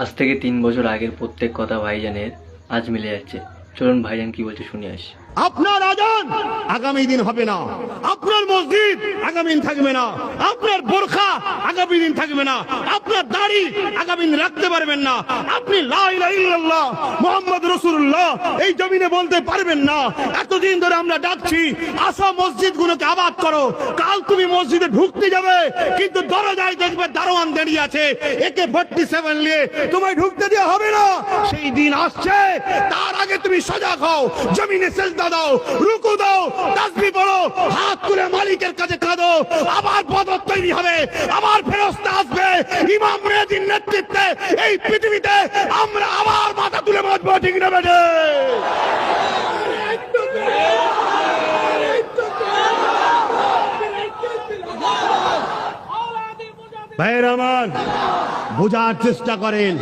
আজ থেকে ৩ বছর আগের প্রত্যেক কথা ভাইজানের আজ মিলে যাচ্ছে। চলুন ভাইজান কি বলছে শুনে আসি। আপনার আজান আগামী দিন হবে না, আপনার মসজিদ আগামী দিন থাকবে না, আপনার বোরখা আগামী দিন থাকবে না, আপনার দাড়ি আগামী দিন রাখতে পারবেন না, আপনি লা ইলাহা ইল্লাল্লাহ মুহাম্মদ রাসূলুল্লাহ এই জমিনে বলতে পারবেন না। এতদিন ধরে আমরা ডাকছি, আসো মসজিদগুলোকে আবাদ করো। কাল তুমি মসজিদে ঢুকতে যাবে, কিন্তু দরজায় দেখবে দারোয়ান দাঁড়িয়ে আছে AK-47 নিয়ে, তোমায় ঢুকতে দেওয়া হবে না। সেই দিন আসছে, তার আগে তুমি সজাগ হও, জমিনে সেজদা দাও, রুকু দাও, তাসবিহ পড়ো, হাত তুলে মালিকের কাছে কাঁদো। আবার বদর তৈরি হবে, আবার ফেরেশতা আসবে, ইমাম মেহেদীর নেতৃত্বে এই পৃথিবীতে আমরা আবার মাথা তুলে বাঁচবো, ঠিক না বেটে? ভাইয়ের আমার বোঝার চেষ্টা করেন।